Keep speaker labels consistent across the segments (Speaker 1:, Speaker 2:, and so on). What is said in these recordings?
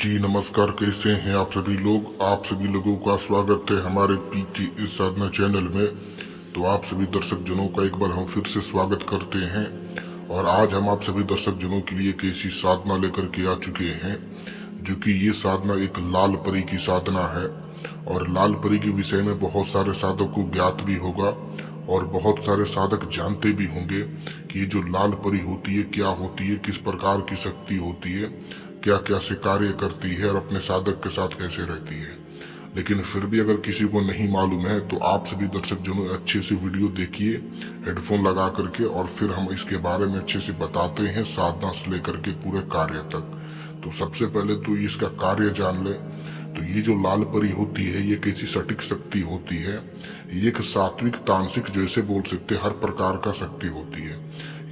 Speaker 1: जी नमस्कार, कैसे हैं आप सभी लोग। आप सभी लोगों का स्वागत है हमारे पीके इस साधना चैनल में। तो आप सभी दर्शक जनों का एक बार हम फिर से स्वागत करते हैं। और आज हम आप सभी दर्शक जनों के लिए एक ऐसी साधना लेकर के आ चुके हैं जो कि ये साधना एक लाल परी की साधना है। और लाल परी के विषय में बहुत सारे साधक को ज्ञात भी होगा और बहुत सारे साधक जानते भी होंगे कि ये जो लाल परी होती है क्या होती है, किस प्रकार की शक्ति होती है, क्या क्या से कार्य करती है और अपने साधक के साथ कैसे रहती है। लेकिन फिर भी अगर किसी को नहीं मालूम है तो आप सभी दर्शक जनों अच्छे से वीडियो देखिए हेडफोन लगा करके, और फिर हम इसके बारे में अच्छे से बताते हैं साधना से लेकर के पूरे कार्य तक। तो सबसे पहले तो इसका कार्य जान ले। तो ये जो लाल परी होती है ये कैसी सटीक शक्ति होती है। ये एक सात्विक तांत्रिक जैसे बोल सकते हर प्रकार का शक्ति होती है,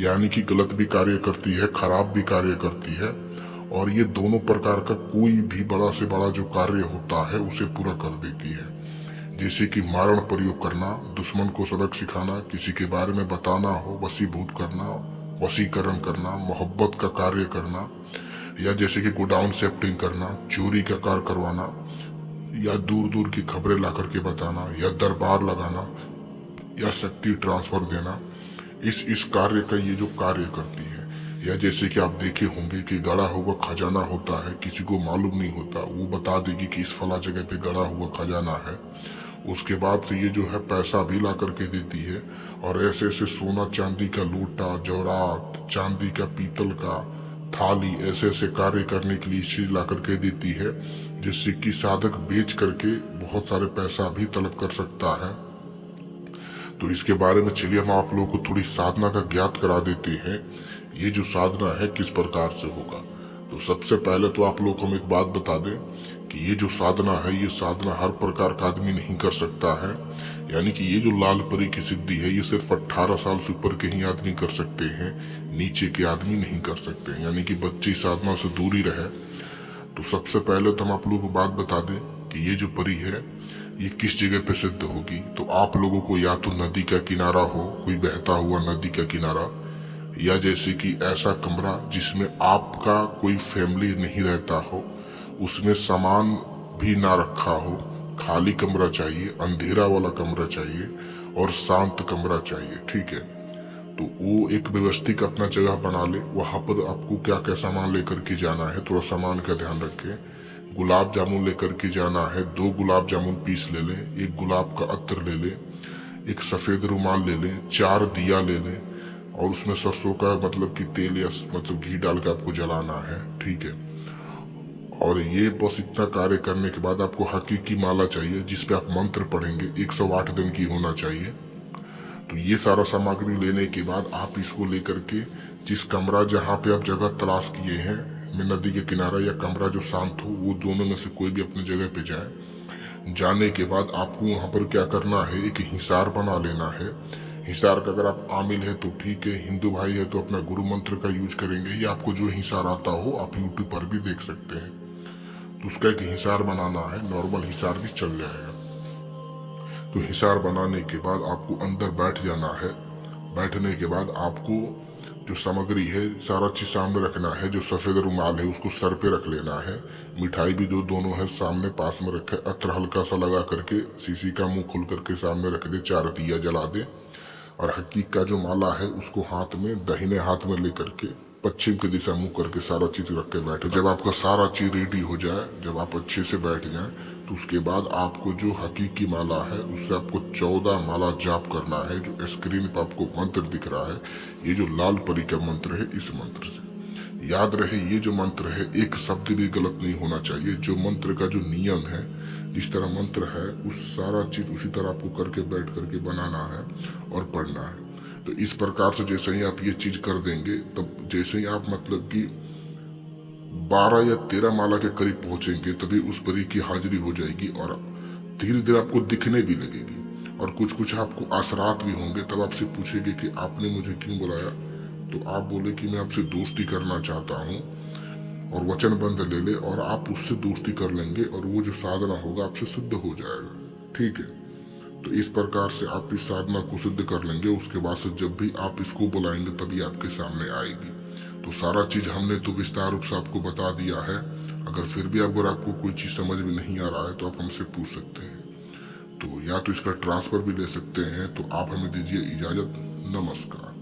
Speaker 1: यानी कि गलत भी कार्य करती है, खराब भी कार्य करती है। और ये दोनों प्रकार का कोई भी बड़ा से बड़ा जो कार्य होता है उसे पूरा कर देती है। जैसे कि मारण प्रयोग करना, दुश्मन को सबक सिखाना, किसी के बारे में बताना हो, वशीभूत करना, वशीकरण करना, मोहब्बत का कार्य करना, या जैसे कि गोडाउन शिफ्टिंग करना, चोरी का कार्य करवाना, या दूर दूर की खबरें ला करके बताना, या दरबार लगाना, या शक्ति ट्रांसफर देना। इस कार्य का ये जो कार्य करती है। या जैसे कि आप देखे होंगे कि गड़ा हुआ खजाना होता है, किसी को मालूम नहीं होता, वो बता देगी कि इस फला जगह पे गड़ा हुआ खजाना है। उसके बाद से ये जो है पैसा भी ला करके देती है। और ऐसे ऐसे सोना चांदी का लोटा, जौरात, चांदी का, पीतल का थाली, ऐसे ऐसे कार्य करने के लिए चीज ला करके देती है, जिससे कि साधक बेच करके बहुत सारे पैसा भी तलब कर सकता है। तो इसके बारे में चलिए हम आप लोगों को थोड़ी साधना का ज्ञात करा देते हैं। ये जो साधना है किस प्रकार से होगा। तो सबसे पहले तो आप लोग को हम एक बात बता दें कि ये जो साधना है, ये साधना हर प्रकार का आदमी नहीं कर सकता है। यानी कि ये जो लाल परी की सिद्धि है ये सिर्फ 18 साल से ऊपर के ही आदमी कर सकते हैं, नीचे के आदमी नहीं कर सकते। यानी कि बच्ची साधना से दूरी रहे। तो सबसे पहले तो हम आप लोगों को बात बता दें कि ये जो परी है ये किस जगह पे सिद्ध होगी। तो आप लोगों को या तो नदी का किनारा हो, कोई बहता हुआ नदी का किनारा, या जैसे कि ऐसा कमरा जिसमें आपका कोई फैमिली नहीं रहता हो, उसमें सामान भी ना रखा हो, खाली कमरा चाहिए, अंधेरा वाला कमरा चाहिए और शांत कमरा चाहिए। ठीक है, तो वो एक व्यवस्थित अपना जगह बना ले। वहां पर आपको क्या क्या सामान लेकर के जाना है, थोड़ा सामान का ध्यान रखें। गुलाब जामुन लेकर के जाना है, 2 गुलाब जामुन पीस ले लें, 1 गुलाब का अत्र ले लें, 1 सफेद रुमाल ले लें, 4 दिया ले लें, और उसमें सरसों का मतलब कि तेल या मतलब घी डाल के आपको जलाना है। ठीक है, और ये बस इतना कार्य करने के बाद आपको हकीकी माला चाहिए जिसपे आप मंत्र पढ़ेंगे, 108 दिन की होना चाहिए। तो ये सारा सामग्री लेने के बाद आप इसको लेकर के जिस कमरा जहाँ पे आप जगह तलाश किए हैं, में नदी के किनारा या कमरा जो शांत हो, वो दोनों में से कोई भी अपनी जगह पे जाए। जाने के बाद आपको वहाँ पर क्या करना है, एक हिसार बना लेना है। हिसार का अगर आप आमिल है तो ठीक है, हिंदू भाई है तो अपना गुरु मंत्र का यूज करेंगे, या आपको जो हिसार आता हो आप यूट्यूब पर भी देख सकते हैं। तो उसका एक हिसार बनाना है, नॉर्मल हिसार भी चल जाएगा। तो हिसार बनाने के बाद आपको अंदर बैठ जाना है। बैठने के बाद आपको जो सामग्री है सारा चीज सामने रखना है। जो सफेद रुमाल है उसको सर पे रख लेना है। मिठाई भी दोनों है सामने पास में रखे। अत्र हल्का सा लगा करके शीशी का मुंह खोल करके सामने रख दे, 4 दिया जला दे। और हकीक का जो माला है उसको हाथ में, दाहिने हाथ में लेकर के पश्चिम की दिशा मुंह करके सारा चीज रख के बैठे। जब आपका सारा चीज रेडी हो जाए, जब आप अच्छे से बैठ जाए, तो उसके बाद आपको जो हकीकी माला है उससे आपको 14 माला जाप करना है। जो स्क्रीन पर आपको मंत्र दिख रहा है, ये जो लाल परी का मंत्र है, इस मंत्र से याद रहे ये जो मंत्र है एक शब्द भी गलत नहीं होना चाहिए। जो मंत्र का जो नियम है, जिस तरह मंत्र है उस सारा चीज उसी तरह आपको करके बैठ करके बनाना है और पढ़ना है। तो इस प्रकार से जैसे ही आप ये चीज कर देंगे, तब जैसे ही आप मतलब कि 12 या 13 माला के करीब पहुंचेंगे तभी उस परी की हाजिरी हो जाएगी और धीरे धीरे आपको दिखने भी लगेगी। और कुछ कुछ आपको असरात भी होंगे। तब आपसे पूछेगी कि आपने मुझे क्यों बुलाया। तो आप बोले कि मैं आपसे दोस्ती करना चाहता हूँ, और वचन बंध ले ले और आप उससे दोस्ती कर लेंगे और वो जो साधना होगा आपसे सिद्ध हो जाएगा। ठीक है, तो इस प्रकार से आप इस साधना को सिद्ध कर लेंगे। उसके बाद से जब भी आप इसको बुलाएंगे तभी आपके सामने आएगी। तो सारा चीज हमने तो विस्तार रूप से आपको बता दिया है। अगर फिर भी अगर आपको कोई चीज़ समझ में नहीं आ रहा है तो आप हमसे पूछ सकते हैं। तो या तो इसका ट्रांसफ़र भी ले सकते हैं। तो आप हमें दीजिए इजाज़त। नमस्कार।